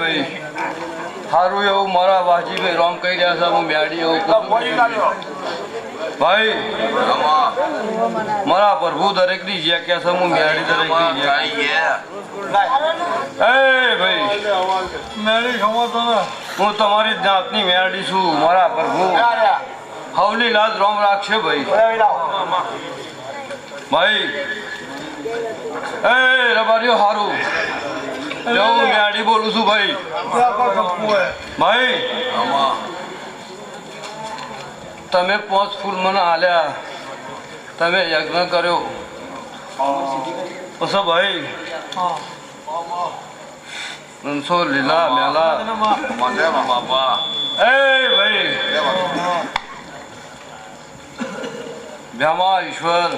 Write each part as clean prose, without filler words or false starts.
ભાઈ સારું એવું મારા વાજીભાઈ રોમ કહી રહ્યા છે હું મેડી એવું ભાઈ મારા પ્રભુ દરેકની જે કે છે હું મેડી દરેકની જે ભાઈ મેડી સમજતો ને હું તમારી જાતની મેડી છું મારા પ્રભુ હવની લાજ રોમ રાખશે ભાઈ ભાઈ રબારીઓ હારું હું મેડી બોલું છું ભાઈ ભાઈ તમે 5 ફૂલ મને આલ્યા તમે યજ્ઞ કર્યો પછી ભાઈ રણછો લીલા મેલા બાપા ભાઈ ભ્યામા ઈશ્વર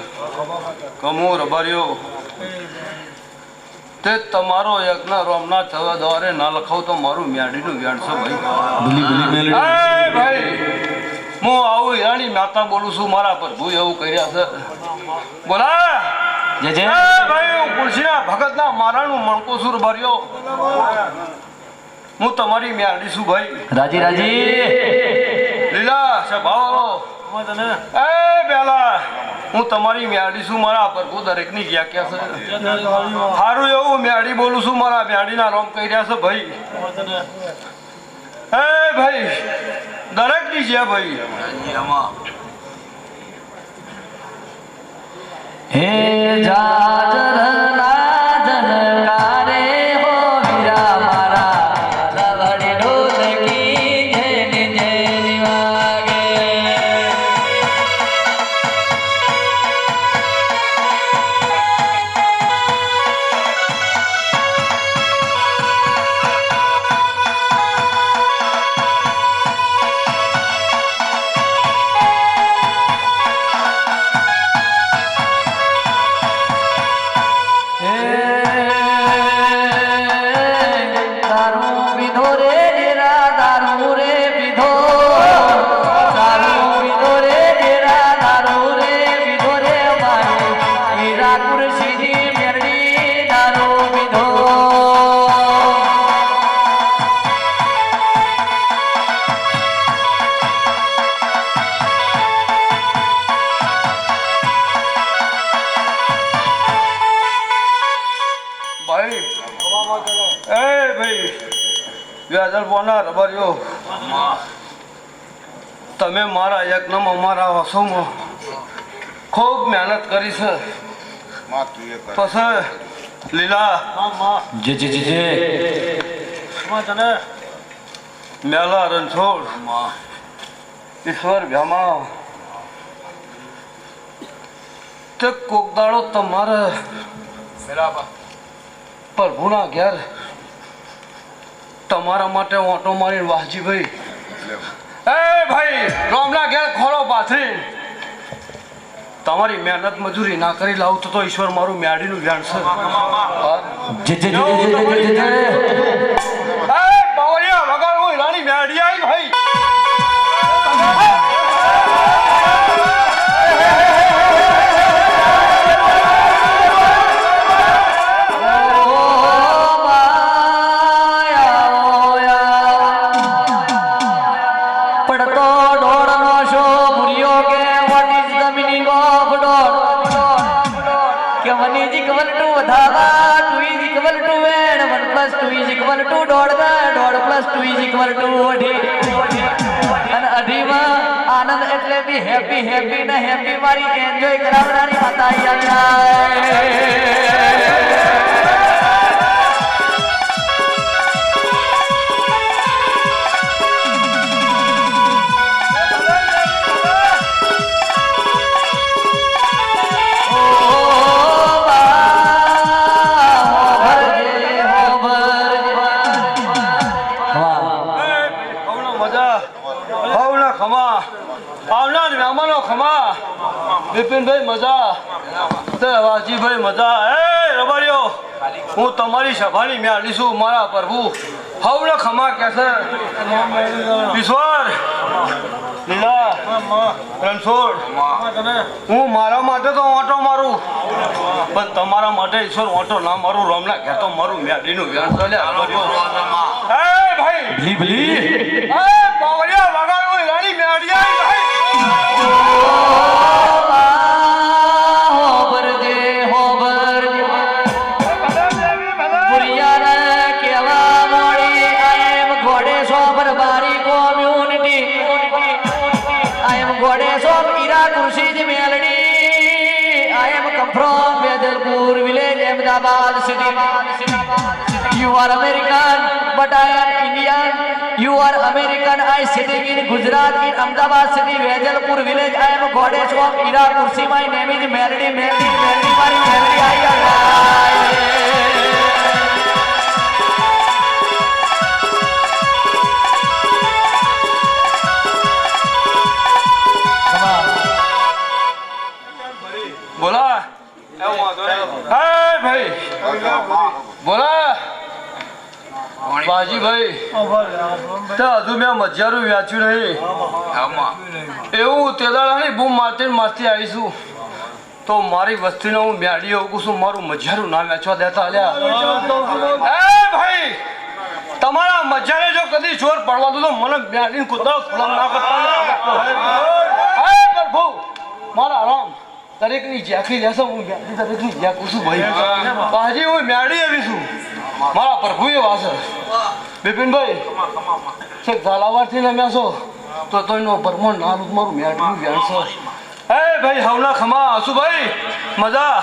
કમુ રબારીઓ તે તમારો યજ્ઞ રોમના થવા દ્વારે ના લખાવ તો મારું મેડીનું વ્યાણ છે ભાઈ હું આવું હિરાણી માતા બોલું છું મારા પ્રભુ એવું કર્યા છે બોલા ભાઈ હું તુલસીના ભગતના મારાનું મણકોસુર ભર્યો હું તમારી મેડી છું ભાઈ રાજી રાજી લીલા સ્વભાવ પેલા હું તમારી મેડી છું મારા પ્રભુ દરેકની વ્યાખ્યા છે સારું એવું મેડી બોલું છું મારા મેડીના રોમ કહી રહ્યા છે ભાઈ ભાઈ દરેકની છે ભાઈ હે જાજરના જનકારે હો વીરા મારા લવડી ઢોલકી જેની જેની વાગે તમે મારા યજ્ઞમાં મારા વસોમાં ખૂબ મહેનત કરી છે પછી લીલા મેલા રણછોડ ઈશ્વર ભ્યામા તે કોક દાડો તમારે પ્રભુના ઘેર તમારા માટે ઓટો મારી વાહજીભાઈ ભાઈ રોમના ઘેર ખોળો પાથરી તમારી મહેનત મજૂરી ના કરી લાવું તો ઈશ્વર મારું મેડીનું વ્યાણ છે બાવળિયા વગર હું રાણી મેડી આવી ભાઈ આનંદ એટલે બી હેપી હેપી ને હેપી મારી એન્જોય કરાવનારી માતા વિપિનભાઈ મજા વાજીભાઈ મજા રબારીઓ હું તમારી સભાની મેળી છું મારા પ્રભુ હવને ખમા કે છે ઈશ્વર લીલા રણછોડ હું મારા માટે તો ઓટો મારું પણ તમારા માટે ઈશ્વર ઓટો ના મારું રોમના કહેતો મારું મેળીનું વ્યાણ ચાલ્યા ભલી ભલી એ બાવળિયા વગાડો રાણી મેડિયા ભાઈ From Vedalpur village, Ahmedabad city. You are American, but I am Indian. You are American, I sitting in Gujarat, in Ahmedabad city, Vedalpur village. I am a goddess of Ira Kursi. My name is Melody, Melody, Melody, Melody. I am. બોલા ભાઈ બોલા બાજી ભાઈ તો હજુ મેં મજારું વ્યાચ્યું નહીં એવું તે દાડાની બૂમ મારતી આવીશું તો મારી વસ્તીને હું મ્યાડી હોઉં છું મારું મજારું ના વેચવા દેતા હાલ્યા એ ભાઈ તમારા મજાને જો કદી જોર પડવા દો તો મને મ્યાડીને કૂદા ફલામ ના કરતા એ પ્રભુ મારા રામ દરેકની ઝાંખી લેશો હું દરેકની ઝાંખું છું ભાઈ બાજી હું મ્યાડી આવી છું મારા પ્રભુએ વાસર બિપિનભાઈ છેક ઝાલાવાડથી નમ્યા છો તો એનો પરમણ ના રૂપ મારું મ્યાડીનું વ્યાણ છે એ ભાઈ હવના ખમા હસુભાઈ મજા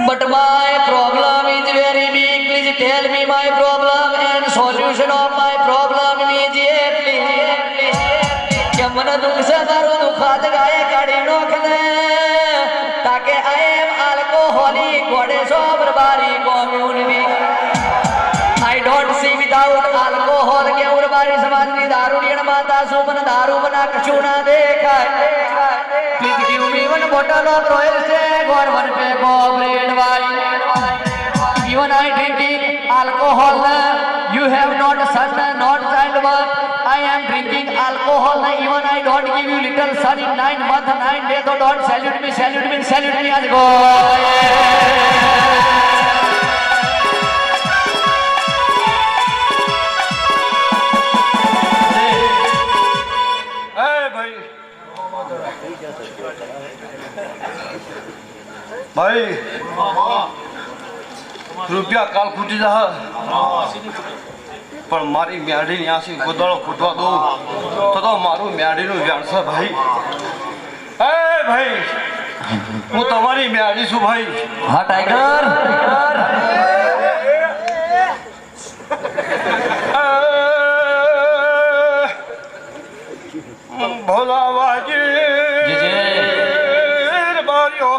But my problem is very big. Please tell me my problem and solution of my problem immediately. કે મને દુઃખ છે તારું દુખાત ગાય કાઢી નોખને તાકે I am alcoholic goddess of Barbari community. I don't see without alcohol કે ઉરબારી સમાજની દારૂડિયણ માતા સુમન દારૂ બના કશું ના દેખાય. Please give me one bottle of Royal Stag or one pack of red wine. Even I drinking alcohol, you have not son, not child birth. I am drinking alcohol, even I don't give you little son in 9 months, 9 days, so don't salute me, as go. ભાઈ રૂપિયા કાલ ખૂટી જા પણ મારી મ્યાડીની આંસી ગોદાળો ખૂટવા દઉં તો મારું મ્યાડીનું વ્યાણ છે ભાઈ એ ભાઈ હું તમારી મ્યાડી છું ભાઈ હા ટાઈગર ભોલા વાજી બારીઓ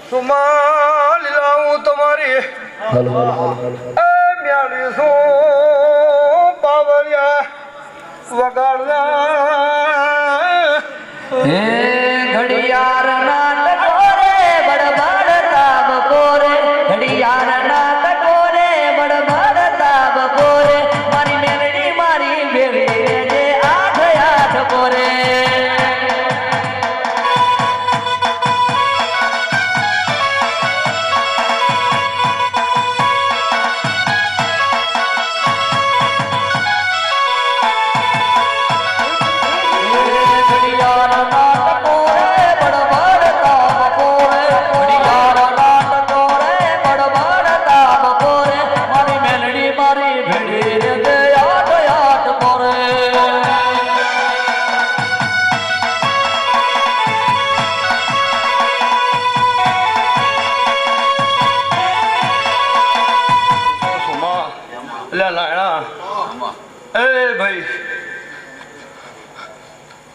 સુમાલી લાવું તમારી મ્યાડી શું પાવરિયા વગાડના ઘડિયાળ ના ટકોરે બડબડ તાબ કોરે ઘડિયાળ ના ટકોરે બડબડ તાબ કોરે મારી મેલડી મારી બેડી જે આઠ કોરે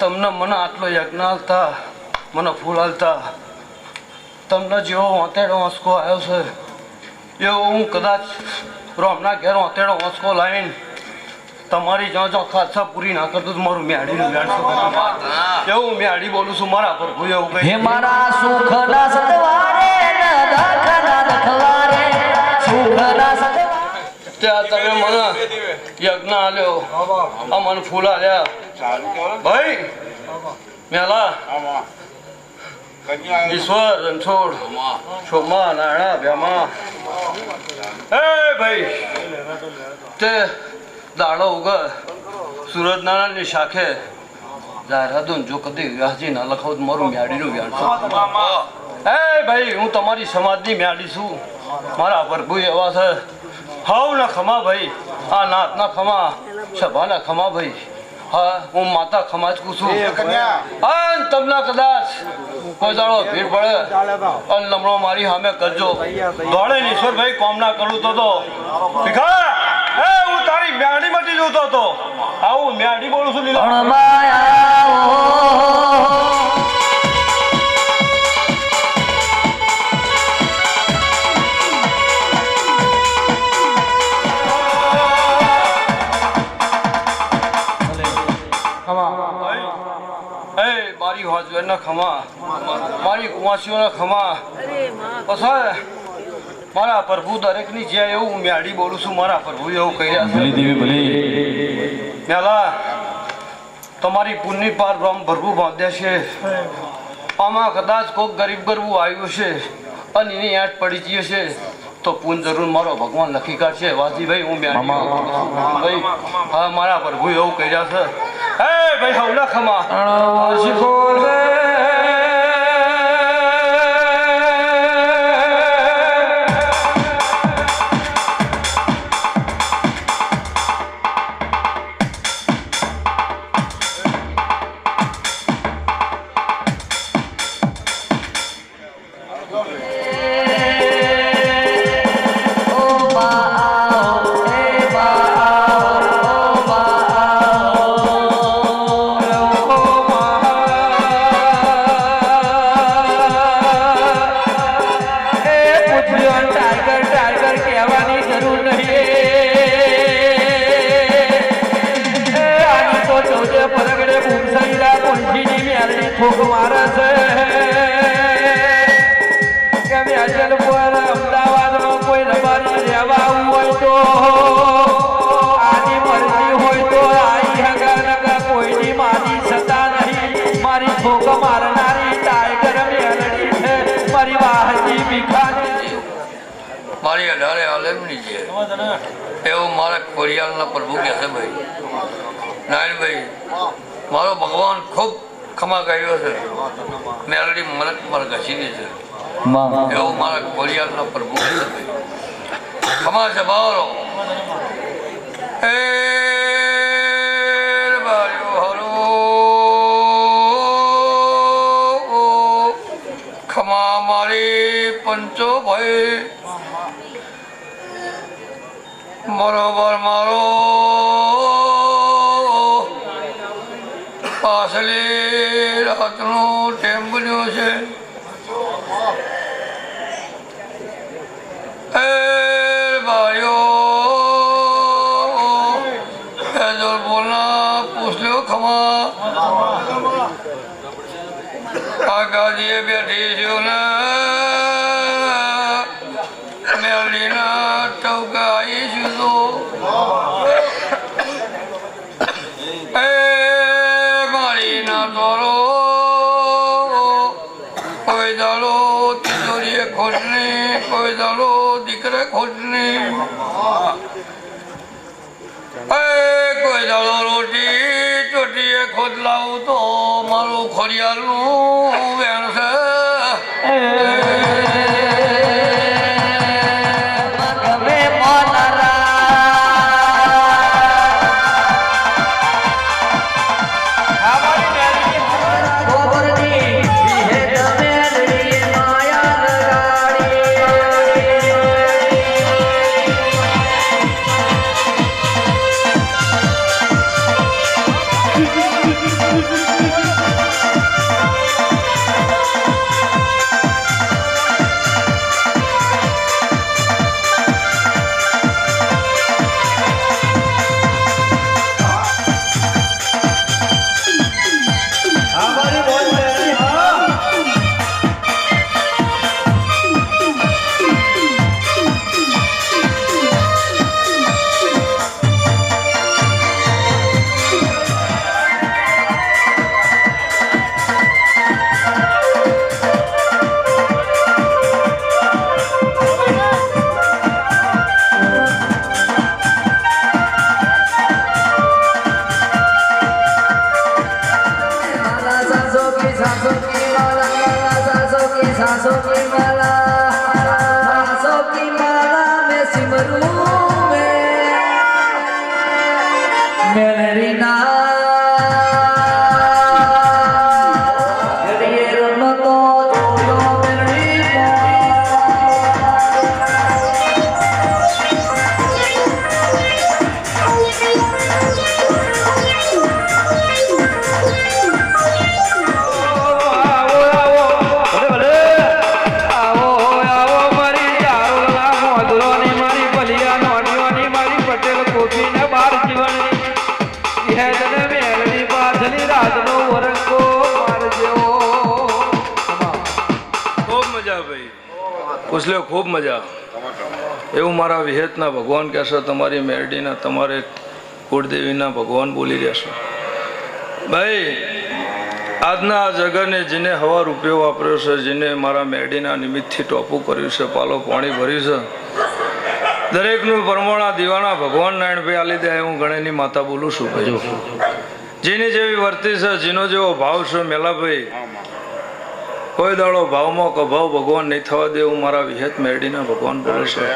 તમને મને આટલો યજ્ઞ હાલતા મને ફૂલ હાલતા તમને જેવો વાંતેડો વાંસકો આવ્યો છે એવો હું કદાચ રોમના ઘેર વાંતેડો વાંસકો લાવીને તમારી જ્યાં જ્યાં ખાસા પૂરી ના કરતું મારું મ્યાડીનું વ્યાણ એવું મ્યાડી બોલું છું મારા પર હું એવું હે મારા સુખના સતવારે દખના દખવારે સુખના સતવારે ત્યાં તમે મને યજ્ઞ આલ્યો આ મને ફૂલ આલ્યા ભાઈ મેલા ઈશ્વર રણછોડ શોભા નાણા ભ્યામા એ ભાઈ તે દાડો ઉગર સુરત નારાયણની શાખે જાહેરાતો જો કદી વ્યાસજી ના લખાવ તો મારું મ્યાડીનું વ્યાણ એ ભાઈ હું તમારી સમાજની મ્યાડી છું મારા પ્રભુ એવા છે હાવ ના ખમા ભાઈ આ નાતના ખમા સભાના ખમા ભાઈ હા હું માતા ખમા જ કહું છું અને તમને કદાચ કોઈ દાડો ભીડ પડે અને લમણો મારી સામે કરજો દોડે ઈશ્વરભાઈ કોમ ના કરું તો ભીખા એ હું તારી મ્યાડી માંથી જોતો હતો આવું મ્યાડી બોલું છું લીલા મારી હોજવેરના ખમા મારી કુંવાસીઓના ખમા પછી મારા પ્રભુ દરેકની જ્યાં એવું હું મ્યાડી બોલું છું મારા પ્રભુ એવું કહી રહ્યા છે મેલા તમારી પુણ્ય પાર બ્રહ્મ ભરવું બાંધ્યા છે આમાં કદાચ કોઈક ગરીબ ગરબું આવ્યું છે અને એની આંટ પડી જઈએ છે તો પૂન જરૂર મારો ભગવાન લખી કાઢશે વાસીભાઈ હું ભાઈ હા મારા પ્રભુ એવું કહી રહ્યા છે હે ભાઈ હવલા ખમા અમદાવાદમાં કોઈ રબારી રહેવા હોય તો આની મરજી હોય તો આઈ હગા કોઈની મારી સતા નહીં મારી ઠોક મારનારી ટાઈગર મેલડી છે મારી વાહજી ભીખાની મારી અઢારે આલમની છે એવું મારા ખોડિયાલના પ્રભુ કહે છે ભાઈ નારાયણભાઈ મારો ભગવાન ખૂબ ખમા કર્યો છે મેલડી મને મારે ઘસીની છે એવું મારા ખોડિયાલના પ્રભુ કહે છે ભાઈ ખમા છે બારો એ ખમા મારી પંચો ભાઈ બરોબર મારો પાછલી રાતનું ટેમ બન્યો છે એ ભાઈઓ જો બોલના પૂછ લ્યો ખમા આ ગાદીએ બેઠી છું ને મેલડીના ટવકા આવીશું તો એ મારી ના દોરો કોઈ દાડો તિજોરીએ ખોટની કોઈ દાડો દીકરે ખોટની એ કોઈ દાડો રોટી ચોટીએ ખોટ લાવું તો મારું ખોડિયાલનું વેણ છે આજનો વરંગો માર જેવો ખૂબ મજા ભાઈ પૂછલ્યો ખૂબ મજા એવું મારા વિહેતના ભગવાન કહેશો તમારી મેરડીના તમારે કુળદેવીના ભગવાન બોલી રહેશો ભાઈ આજના આ જગને જેને હવા રૂપિયો વાપર્યો છે જેને મારા મેરડીના નિમિત્તથી ટોપું કર્યું છે પાલો પાણી ભર્યું છે દરેકનું પરમોણા દીવાના ભગવાન નારાયણભાઈ આલી દે હું ગણેની માતા બોલું છું ભાઈ જેની જેવી વર્તી છે જેનો જેવો ભાવ છે મેલાભાઈ કોઈ દાડો ભાવમાં કભાવ ભગવાન નહીં થવા દે એવું મારા વિહેત મેરડીના ભગવાન બોલે છે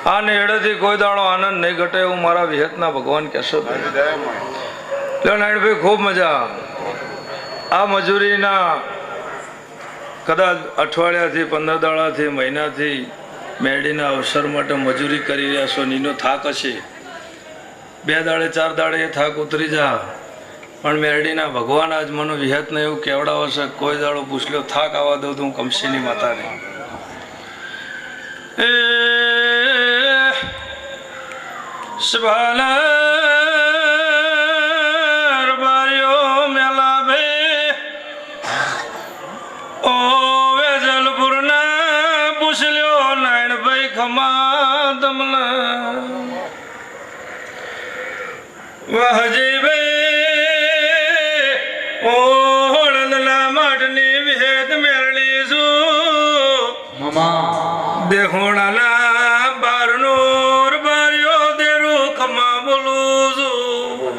આ નેડેથી કોઈ દાડો આનંદ નહીં ઘટે એવું મારા વિહેતના ભગવાન કહેશો નારાયણભાઈ ખૂબ મજા આ મજૂરીના કદાચ અઠવાડિયાથી 15 દાડાથી મહિનાથી મેરડીના અવસર માટે મજૂરી કરી રહ્યા છો નીનો થાક હશે 2 દાડે 4 દાડે એ થાક ઉતરી જા પણ મેરડીના ભગવાન આજ મને વિહેતને એવું કેવડાવે છે કોઈ દાડો પૂછલ્યો થાક આવવા દઉં તો હું કમશીની માતાને વાહજી ભાઈ ઓળંદલા માટની વિહેત મેરડી છું દેખોણાના બારનોર બાર્યો દેરું ખમા બોલું છું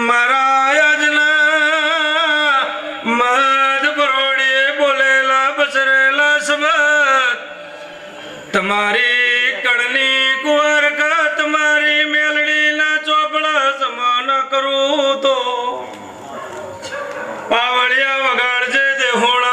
મારા યજના મધ પરોડીએ બોલેલા બસરેલા શબ્દ તમારી કણની કુંવરકા તમારી મેલડીના ચોપડા સમાન કરું તો પાવડિયા વગાડજે દેહોણા